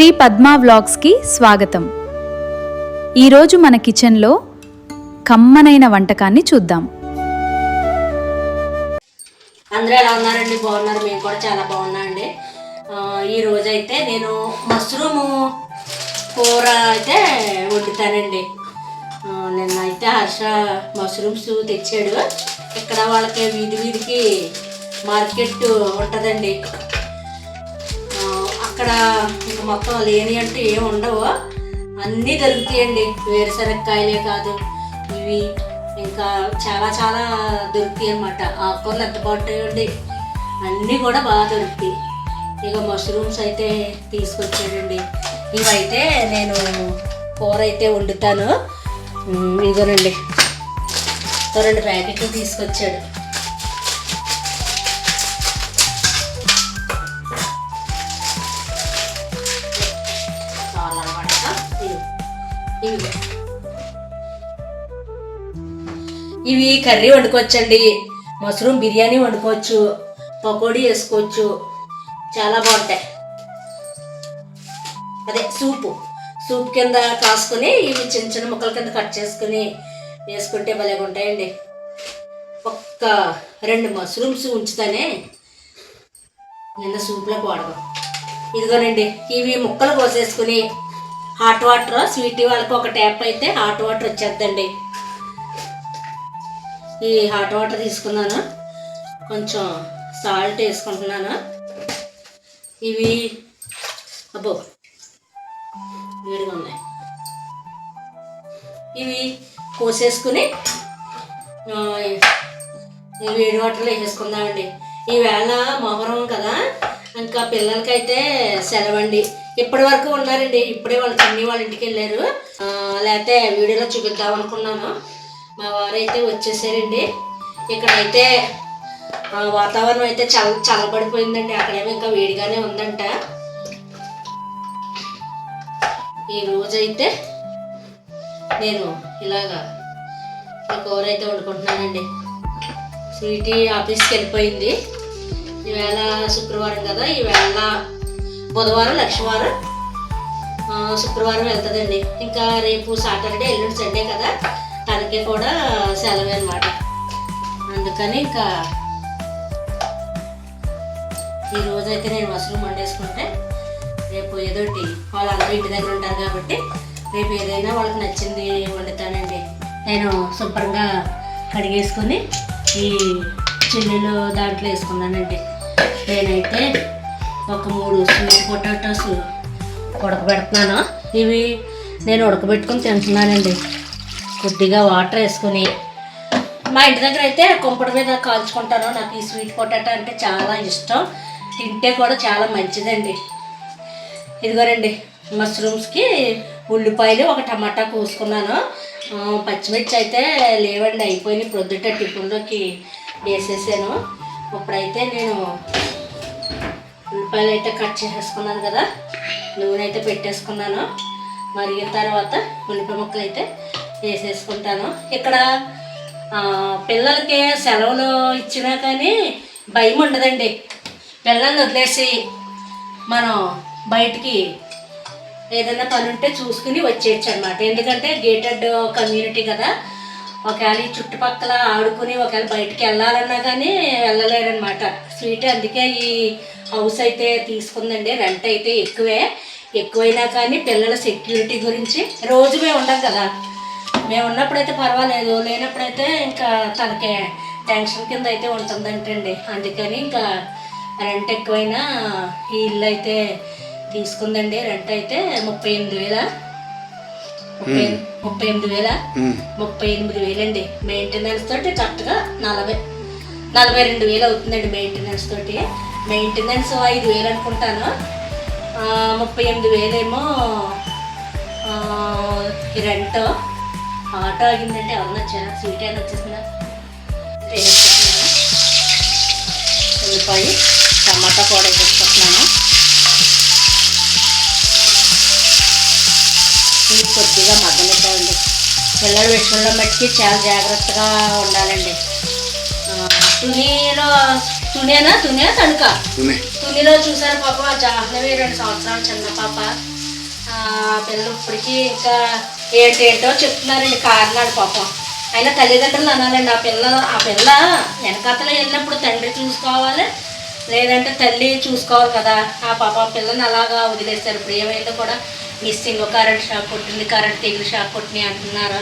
శ్రీ పద్మా వ్లాగ్స్కి స్వాగతం. ఈరోజు మన కిచెన్లో కమ్మనైన వంటకాన్ని చూద్దాం. అందరూ ఎలా ఉన్నారండి? బాగున్నారు? మేము కూడా చాలా బాగున్నాం అండి. ఈరోజైతే నేను మష్రూము కూర అయితే వండుతానండి. నిన్న అయితే హర్ష మష్రూమ్స్ తెచ్చాడు. ఇక్కడ వాళ్ళకి వీధికి మార్కెట్ ఉంటుందండి. అక్కడ ఇంకా మొత్తం లేని అంటే ఏమి ఉండవు, అన్నీ దొరుకుతాయండి. వేరుశనక్కాయలే కాదు, ఇవి ఇంకా చాలా చాలా దొరుకుతాయి అన్నమాట. ఆకుకూరలు ఎంత బాగుంటాయండి, అన్నీ కూడా బాగా దొరుకుతాయి. ఇక మష్రూమ్స్ అయితే తీసుకొచ్చాడండి. ఇవైతే నేను కూర అయితే వండుతాను. ఇదిగోనండి, 2 ప్యాకెట్లు తీసుకొచ్చాడు. ఇవి కర్రీ వండుకోవచ్చండి, మష్రూమ్ బిర్యానీ వండుకోవచ్చు, పకోడీ వేసుకోవచ్చు, చాలా బాగుంటాయి. అదే సూప్ కింద కాసుకొని ఇవి చిన్న చిన్న ముక్కల కింద కట్ చేసుకుని వేసుకుంటే భలే ఉంటాయండి. ఒక్క 2 మష్రూమ్స్ ఉంచుతానే నిన్న సూప్లో వాడదాం. ఇదిగోనండి, ఇవి ముక్కలు కోసేసుకుని హాట్ వాటర్, స్వీట్ వాళ్ళకి ఒక ట్యాప్ అయితే హాట్ వాటర్ వచ్చేద్దండి. ఈ హాట్ వాటర్ తీసుకున్నాను, కొంచెం సాల్ట్ వేసుకుంటున్నాను. ఇవి అబ్బో వేడిగా ఉన్నాయి. ఇవి కోసేసుకుని వేడి వాటర్లో వేసేసుకుందామండి. ఈవేళ మొహరం కదా, ఇంకా పిల్లలకైతే సెలవండి. ఇప్పటి వరకు ఉన్నారండి, ఇప్పుడే వాళ్ళ ఇంటికి వెళ్ళారు. లేకపోతే వీడియోలో చూపిద్దాం అనుకున్నాను. మా వారైతే వచ్చేసారండి. ఇక్కడైతే వాతావరణం అయితే చల్లబడిపోయిందండి. అక్కడేమో ఇంకా వేడిగానే ఉందంట. ఈరోజైతే నేను ఇలాగా ఈ కూర అయితే వండుకుంటున్నానండి. స్వీటీ ఆఫీస్కి వెళ్ళిపోయింది. ఈవేళ శుక్రవారం కదా, ఈవేళ బుధవారం, లక్షవారం, శుక్రవారం వెళ్తుందండి. ఇంకా రేపు సాటర్డే, ఎల్లుండి సండే కదా, తనకి కూడా సెలవే అనమాట. అందుకని ఇంకా ఈరోజైతే నేను మష్రూమ్ వండేసుకుంటే రేపు ఏదోటి వాళ్ళందరూ ఇంటి దగ్గర ఉంటారు కాబట్టి రేపు ఏదైనా వాళ్ళకి నచ్చింది వండుతానండి. నేను శుభ్రంగా కడిగేసుకొని ఈ చిల్లీలు దాంట్లో వేసుకున్నానండి. నేనైతే ఒక 3 స్వీట్ పొటాటోస్ ఉడకబెడుతున్నాను. ఇవి నేను ఉడకబెట్టుకుని తింటున్నానండి. కొద్దిగా వాటర్ వేసుకొని, మా ఇంటి దగ్గర అయితే కుంపటి మీద కాల్చుకుంటాను. నాకు ఈ స్వీట్ పొటాటో అంటే చాలా ఇష్టం, తింటే కూడా చాలా మంచిదండి. ఇదిగోనండి, మష్రూమ్స్కి ఉల్లిపాయలు, ఒక టమాటా కోసుకున్నాను. పచ్చిమిర్చి అయితే లేవండి, అయిపోయినాయి. ప్రొద్దుట టిఫిన్లోకి వేసేసాను. ఇప్పుడైతే నేను ఉల్లిపాయలు అయితే కట్ చేసేసుకున్నాను కదా, నూనె అయితే పెట్టేసుకున్నాను. మరిగిన తర్వాత ఉల్లిపాయ ముక్కలు అయితే వేసేసుకుంటాను. ఇక్కడ పిల్లలకి సెలవులు ఇచ్చినా కానీ భయం ఉండదండి. పిల్లల్ని వదిలేసి మనం బయటికి ఏదైనా పని ఉంటే చూసుకుని వచ్చేయచ్చు అనమాట. ఎందుకంటే గేటెడ్ కమ్యూనిటీ కదా, ఒకవేళ ఈ చుట్టుపక్కల ఆడుకుని ఒకవేళ బయటికి వెళ్ళాలన్నా కానీ వెళ్ళలేరనమాట. స్వీట్ అందుకే ఈ హౌస్ అయితే తీసుకుందండి. రెంట్ అయితే ఎక్కువైనా కానీ పిల్లల సెక్యూరిటీ గురించి రోజు మేము ఉండం కదా, మేము ఉన్నప్పుడైతే పర్వాలేదు, లేనప్పుడైతే ఇంకా తనకి టెన్షన్ కింద అయితే ఉంటుందంటండి. అందుకని ఇంకా రెంట్ ఎక్కువైనా ఈ ఇల్లు అయితే తీసుకుందండి. రెంట్ అయితే 38,000 38,000 అండి. మెయింటెనెన్స్ తోటి కరెక్ట్గా 42,000 అవుతుందండి. మెయింటెనెన్స్ తోటి, మెయింటెనెన్స్ 5,000 అనుకుంటాను. 38,000 ఏమో రెంట్. ఆటో ఆగిందంటే ఎవరన్నా వచ్చారా? స్వీట్ అయినా వచ్చేసిందా? ఉల్లిపాయ టమాటా కూడా వేసుకుంటున్నాను. ఇది కొద్దిగా మగ్గనిద్దామండి. పిల్లల విషయంలో మట్టికి చాలా జాగ్రత్తగా ఉండాలండి. తునిలో తునేనా తణుక తునే. తునిలో చూసారు పాప జాహ్నవి 2 సంవత్సరాలు చిన్న పాప. పిల్లలు ఇప్పటికీ ఇంకా ఏంటేంటో చెప్తున్నారండి కారణాలు పాపం. అయినా తల్లిదండ్రులు అనాలండి. ఆ పిల్ల వెనకతలో వెళ్ళినప్పుడు తండ్రి చూసుకోవాలి, లేదంటే తల్లి చూసుకోవాలి కదా. ఆ పాప పిల్లని అలాగా వదిలేస్తారు. ఇప్పుడు ఏమైందో కూడా మిస్సింగ్, కరెంట్ షాక్ కొట్టింది, కరెంట్ తీగలు షాక్ కొట్టినాయి అంటున్నారు.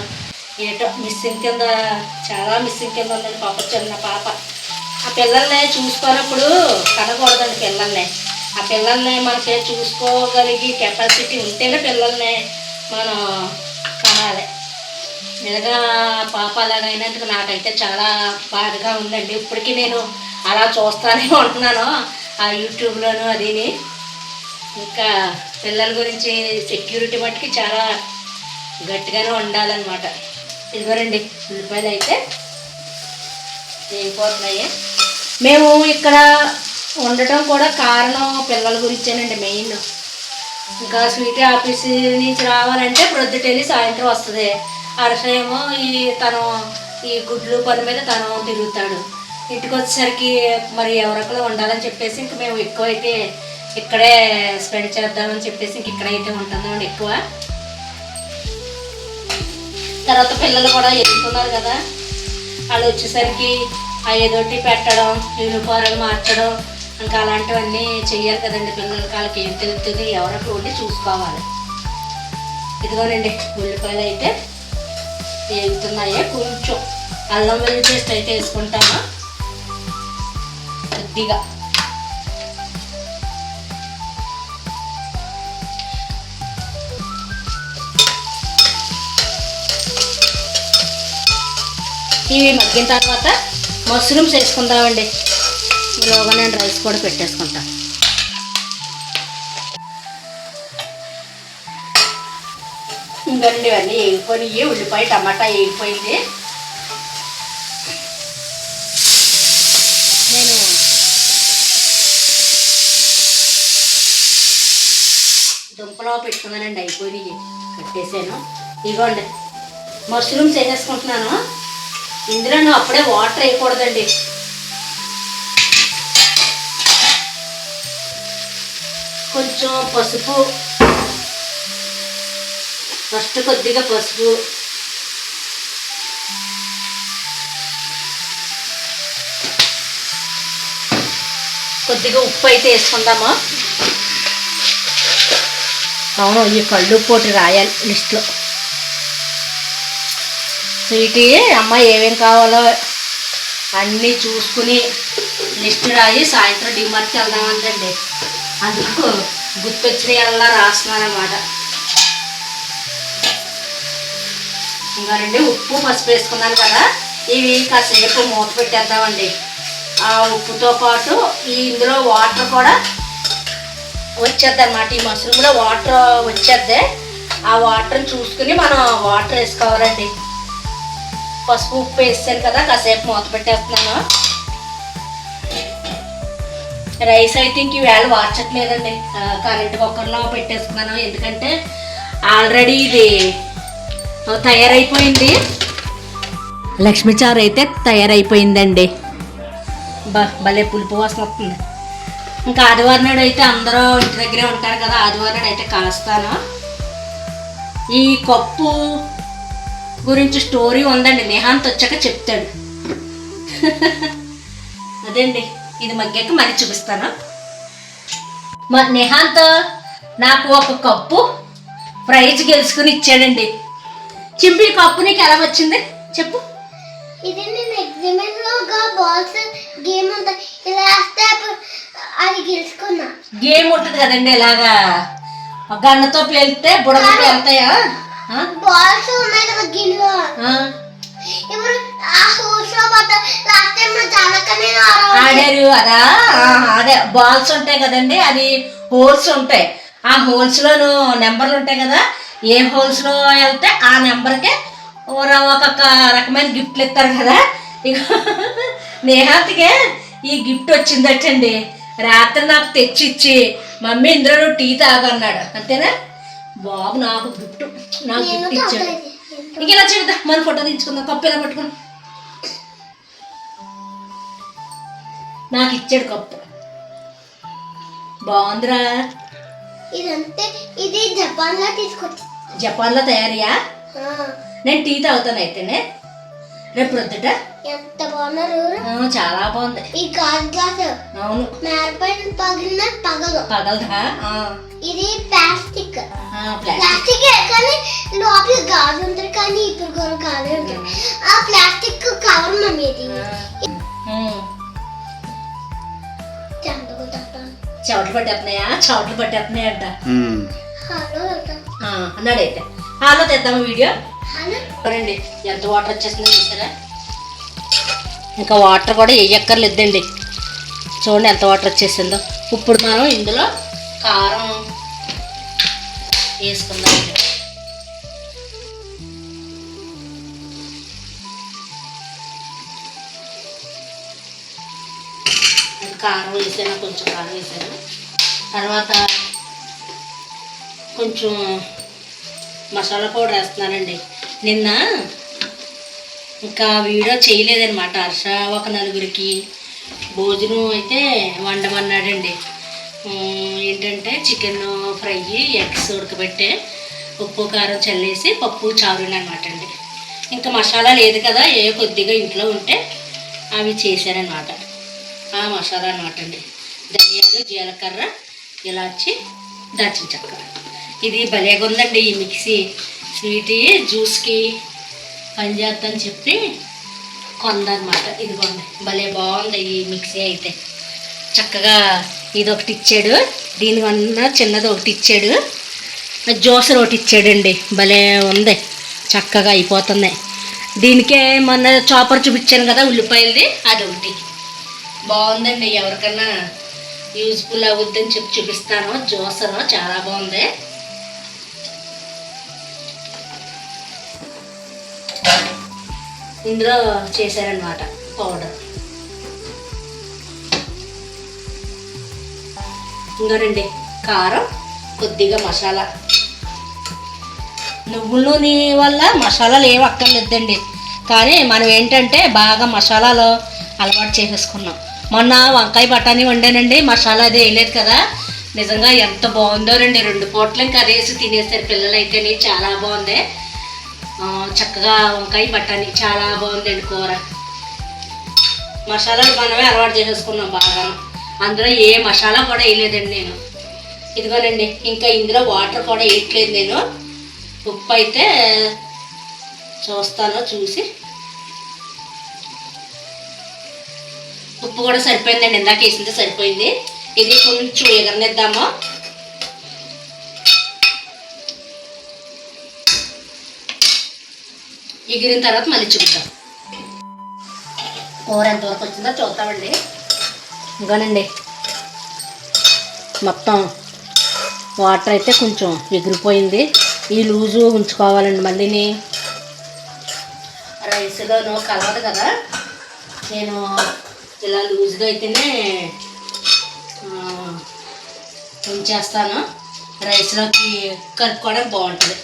ఏటో మిస్సింగ్ కింద, చాలా మిస్సింగ్ కింద ఉందండి పాప, చిన్న పాప. ఆ పిల్లల్ని చూసుకున్నప్పుడు కనకూడదండి పిల్లల్ని. ఆ పిల్లల్ని మనకి చూసుకోగలిగి కెపాసిటీ ఉంటేనే పిల్లల్ని మనం కనాలి. నిజంగా పాప అలాగైనందుకు నాకైతే చాలా బాధగా ఉందండి. ఇప్పటికీ నేను అలా చూస్తానే ఉంటున్నాను ఆ యూట్యూబ్లోను అదిని. ఇంకా పిల్లల గురించి సెక్యూరిటీ మట్టుకి చాలా గట్టిగానే ఉండాలన్నమాట. ఇదిగోరండి ఉల్లిపాయలు అయితే వేగిపోతున్నాయి. మేము ఇక్కడ ఉండటం కూడా కారణం పిల్లల గురించేనండి మెయిన్. ఇంకా స్వీట్ ఆఫీస్ నుంచి రావాలంటే ప్రొద్దుటెళ్ళి సాయంత్రం వస్తుంది. హర్షయేమో తను ఈ గుడ్లు పని మీద తను తిరుగుతాడు. ఇంటికి వచ్చేసరికి మరి ఎవరొకరు ఉండాలని చెప్పేసి ఇంక మేము ఎక్కువైతే ఇక్కడే స్పెండ్ చేద్దామని చెప్పేసి ఇంక ఇక్కడైతే ఉంటున్నామండి ఎక్కువ. తర్వాత పిల్లలు కూడా ఎదుగుతున్నారు కదా, వాళ్ళు వచ్చేసరికి ఏదోటి పెట్టడం, యూనిఫారం మార్చడం, ఇంకా అలాంటివన్నీ చెయ్యాలి కదండి. పిల్లలకి వాళ్ళకి ఏం తెలుస్తుంది, ఎవరికి ఉండి చూసుకోవాలి. ఇదిగోనండి ఉల్లిపాయలు అయితే వేగుతున్నాయి. కొంచెం అల్లం వెల్లుల్లి పేస్ట్ అయితే వేసుకుంటాము కొద్దిగా. ఇవి మగ్గిన తర్వాత మష్రూమ్స్ వేసుకుందామండి. ఈలోగా నేను రైస్ కూడా పెట్టేసుకుంటాను. ఇంకండి ఇవన్నీ వేగిపోయి, ఉల్లిపాయ టమాటా వేగిపోయింది. నేను దుంపలో పెట్టుకున్నానండి, అయిపోయినాయి కట్టేసాను. ఇదిగోండి మష్రూమ్స్ వేసేసుకుంటున్నాను. ఇందులో అప్పుడే వాటర్ వేయకూడదండి. కొంచెం పసుపు, ఫస్ట్ కొద్దిగా పసుపు, కొద్దిగా ఉప్పు అయితే వేసుకుందాము. అవును, ఈ కళ్ళు పోటీ రాయాలి లిస్ట్లో. స్వీట్ అమ్మ ఏమేం కావాలో అన్నీ చూసుకుని లిస్ట్ రాయి సాయంత్రం డిమార్ట్కి వెళ్దామందండి. అందుకు గుర్తొచ్చినవల్లా రాస్తున్నానమాట. ఇంకా రండి ఉప్పు పసుపు వేసుకున్నాను కదా, ఇవి కాసేపు మూత పెట్టేద్దామండి. ఆ ఉప్పుతో పాటు ఇందులో వాటర్ కూడా వచ్చేద్ది అనమాట. ఈ మష్రూమ్లో వాటర్ వచ్చేద్ది. ఆ వాటర్ని చూసుకుని మనం వాటర్ వేసుకోవాలండి. పసుపు ఉప్పు వేసాను కదా, కాసేపు మూత పెట్టేస్తున్నాను. రైస్ అయితే ఇంక ఈవేళ వార్చట్లేదండి, కరెంట్ కుక్కర్లో పెట్టేసుకున్నాను. ఎందుకంటే ఆల్రెడీ ఇది తయారైపోయింది. లక్ష్మీ చారు అయితే తయారైపోయిందండి. భలే పులుపు వాసన వస్తుంది. ఇంకా ఆదివారం నాడు అయితే అందరూ ఇంటి దగ్గరే ఉంటారు కదా, ఆదివారం నాడు అయితే కాస్తాను. ఈ కప్పు గురించి స్టోరీ ఉందండి, నిహాంత్ వచ్చాక చెప్తాడు. అదండి, ఇది మగ్గాక మరీ చూపిస్తాను. నిహాంత్ నాకు ఒక కప్పు ప్రైజ్ గెలుచుకుని ఇచ్చాడండి. చింపి కప్పు నీకు ఎలా వచ్చింది చెప్పు. ఇది నేను ఎగ్జిబిషన్ లో బాల్స్ గేమ్ అంతా ఇలా వేస్తే అది గెలుచుకున్నా. గేమ్ ఉంటుంది కదండి, ఇలాగా గన్నతో పేలితే బుడగ పేలుతాయా? బాల్స్ ఉన్నాయి కదా గిన్నెలో, ఇప్పుడు ఆ హోల్స్ లో లాస్ట్ టైం జానకనే ఆడారు అదా. అదే బాల్స్ ఉంటాయి కదండి, అది హోల్స్ ఉంటాయి. ఆ హోల్స్ లోను నెంబర్లు ఉంటాయి కదా, ఏ హోల్స్ లో వెళ్తే ఆ నెంబర్కే ఒక్కొక్క రకమైన గిఫ్ట్లు ఇస్తారు కదా. ఇక నేహాతికే ఈ గిఫ్ట్ వచ్చిందటండి. రాత్రి నాకు తెచ్చిచ్చి, మమ్మీ ఇందులో నువ్వు టీ తాగన్నాడు. అంతేనా బాబు, నాకు గిఫ్ట్ ఇచ్చాడు. ఇంక ఇలా చూద్దా, మన ఫోటో తీసుకుందాం. కప్పు ఇలా పట్టుకుని నాకు ఇచ్చాడు కప్పు. బాగుందిరా. ఇదంతే, ఇది జపాన్ లో తీసుకొచ్చి. జపాన్లో తయారయ్యా. నేను టీ తాగుతాను అయితేనే రేపు ప్రొద్దుట. ఎంత బాగున్నారు. చాలా బాగుంది. ఈ గాజు గ్లాస్. అవును. మేరపైన పగిలిన పగలదా. ఇది ప్లాస్టిక్. ప్లాస్టిక్ కానీ లోపల గాజు ఉంటుంది, కానీ ఇప్పుడు కూడా గాజు ఉంటుంది. ఆ ప్లాస్టిక్ కవర్ మమ్మీ ఇది. చెవట్లు పట్టేస్తున్నాయంట. హలో అన్నాడైతే హాలో తెద్దాము వీడియో. చూడండి ఎంత వాటర్ వచ్చేస్తుందో చూసారా. ఇంకా వాటర్ కూడా వేయక్కర్లేదండి. చూడండి ఎంత వాటర్ వచ్చేసిందో. ఇప్పుడు మనం ఇందులో కారం వేసుకుందామండి. కారం వేసాను, కొంచెం కారం వేసాను. తర్వాత కొంచెం మసాలా పౌడర్ వేస్తున్నానండి. నిన్న ఇంకా వీడియో చేయలేదన్నమాట. హర్ష ఒక నలుగురికి భోజనం అయితే వండమన్నాడండి. ఏంటంటే చికెన్ ఫ్రై, ఎగ్స్ ఉడకబెట్టే, ఉప్పు కారం చల్లేసి పప్పు చారుని అనమాట అండి. ఇంకా మసాలా లేదు కదా, ఏ కొద్దిగా ఇంట్లో ఉంటే అవి చేశారనమాట. ఆ మసాలా అనమాట అండి. ధనియాలు, జీలకర్ర, ఇలాచి, దాల్చిన చెక్క. ఇది భలేగా ఉందండి ఈ మిక్సీ. స్వీట్ జ్యూస్కి పనిచేద్దని చెప్పి కొందనమాట. ఇదిగోండి భలే బాగుంది ఈ మిక్సీ అయితే. చక్కగా ఇది ఒకటి ఇచ్చాడు, దీనికన్నా చిన్నది ఒకటి ఇచ్చాడు, జ్యూసర్ ఒకటి ఇచ్చాడండి. భలే ఉంది, చక్కగా అయిపోతుంది. దీనికే మొన్న చాపర్ చూపించాను కదా ఉల్లిపాయలది, అది ఒకటి బాగుందండి. ఎవరికన్నా యూజ్ఫుల్ అవుద్దని చెప్పి చూపిస్తాను. జ్యూసర్ చాలా బాగుంది. ఇందులో చేశారనమాట పౌడర్. ఇంకోనండి కారం, కొద్దిగా మసాలా. నువ్వుల నూనె వల్ల మసాలాలు ఏమి అక్కర్లేదండి, కానీ మనం ఏంటంటే బాగా మసాలాలు అలవాటు చేసేసుకున్నాం. మొన్న వంకాయ బఠానీ వండానండి, మసాలా అది వేయలేదు కదా. నిజంగా ఎంత బాగుందో రండి. 2 పూటలు ఇంకా అదేసి తినేస్తారు పిల్లలు అయితేనే. చాలా బాగుంది. చక్కగా వంకాయ బఠానీ చాలా బాగుందండి కూర. మసాలాలు మనమే అలవాటు చేసేసుకున్నాం బాగా. అందులో ఏ మసాలా కూడా వేయలేదండి నేను. ఇదిగోనండి ఇంకా ఇందులో వాటర్ కూడా వేయట్లేదు నేను. ఉప్పు అయితే చూస్తాను, చూసి ఉప్పు కూడా సరిపోయిందండి. ఇందాక వేసింది సరిపోయింది. ఇది కొంచెం ఎగరనిద్దాము. ఎగిరిన తర్వాత మళ్ళీ చూద్దాం కూర ఎంతవరకు వచ్చిందో చూద్దామండి. ఇంకానండి మొత్తం వాటర్ అయితే కొంచెం ఎగిరిపోయింది. ఈ లూజు ఉంచుకోవాలండి. మళ్ళీని రైస్లోనూ కలవదు కదా, నేను ఇలా లూజ్గా అయితేనే ఉంచేస్తాను. రైస్లోకి కలుపుకోవడానికి బాగుంటుంది.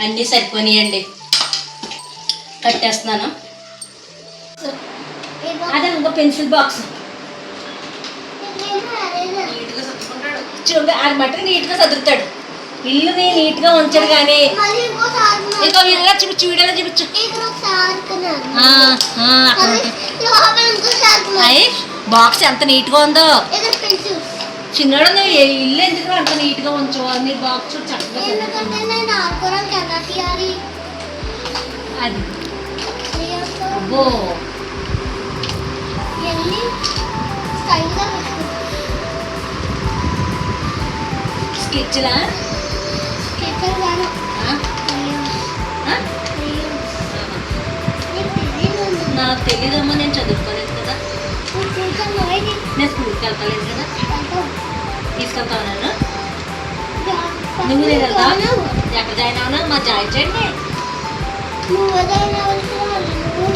అన్నీ సరిపోయినాయండి. కట్టేస్తున్నాను. అదే ఇంకో పెన్సిల్ బాక్స్ నీట్గా సర్దుకుంటాడు. చూడ అది మట్టుకు నీట్గా సర్దుతాడు. ఇల్లుని నీట్గా ఉంచాడు. కానీ ఇంకో వీడియోలో చూపించు, వీడియోలో చూపించు. బాక్స్ ఎంత నీట్గా ఉందో. చిన్నోడు ఇల్లు ఎందుకు అంత నీట్గా ఉంచు. అన్ని బాక్స్ చక్కగా అది. అబ్బో స్కెచ్లా నాకు తెలియదమ్మా, నేను చదువుకోలేదు కదా. నేను స్కూల్కి వెళ్తాలేదు కదా. తీసుకెళ్తావు నన్ను? నువ్వు నేను వెళ్తాను. ఎక్కడ జాయిన్ అవునా? మా జాయిన్ చేయండి.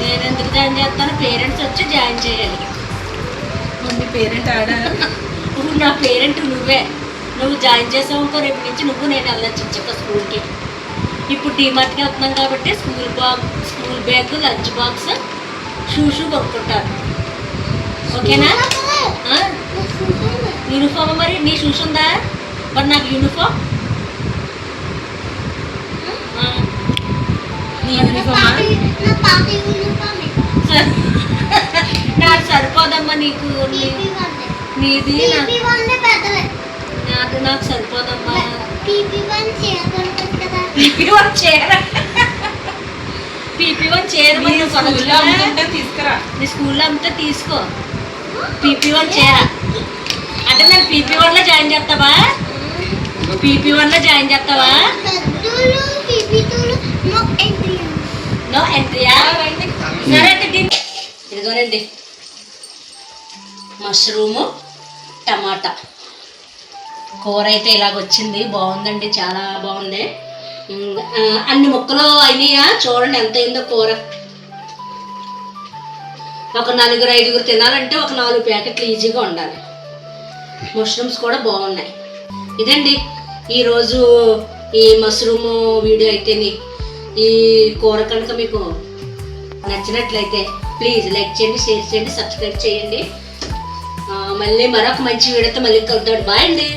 నేను ఎందుకు జాయిన్ చేస్తాను? పేరెంట్స్ వచ్చి జాయిన్ చేయాలి. మీ పేరెంట్ ఆడ ఇప్పుడు నా పేరెంట్ నువ్వే. నువ్వు జాయిన్ చేసావు అనుకో, రేపు నుంచి నువ్వు నేను వెళ్ళచ్చు చక్క స్కూల్కి. ఇప్పుడు డీమార్ట్కి వెళ్తున్నాం కాబట్టి school bag, lunch box, shoe కొనుక్కుంటాను. ఓకేనా? యూనిఫామ్ మరి నీ షూస్ ఉందా? మరి నాకు యూనిఫామ్ నీ యూనిఫామా? నాకు సరిపోదమ్మా. నీకు నీది నాకు సరిపోదమ్మా. PP1 చీర PP1 చీర మరి నువ్వు స్కూల్లో కొనొచ్చుగా? అమ్ముతుంటే తీసుకురా. నీ స్కూల్లో అంతా తీసుకో. PP1 చీర అంటే నేను PP1లో జాయిన్ చేస్తావా? PP1లో జాయిన్ చేస్తావా? నో ఎంట్రీయా? సరే అంటే ఇదిగోనండి మష్రూము టమాటా కూర అయితే ఇలాగొచ్చింది. బాగుందండి, చాలా బాగుంది. అన్ని ముక్కలు అయినాయా చూడండి ఎంత అయిందో కూర. ఒక 4-5 తినాలంటే ఒక 4 ప్యాకెట్లు ఈజీగా ఉండాలి. మష్రూమ్స్ కూడా బాగున్నాయి. ఇదండి ఈరోజు ఈ మష్రూమ్ వీడియో అయితేని. ఈ కూర కనుక మీకు నచ్చినట్లయితే ప్లీజ్ లైక్ చేయండి, షేర్ చేయండి, సబ్స్క్రైబ్ చేయండి. మళ్ళీ మరొక మంచి వీడియోతో మళ్ళీ కలుద్దాం. బాయ్ అండి.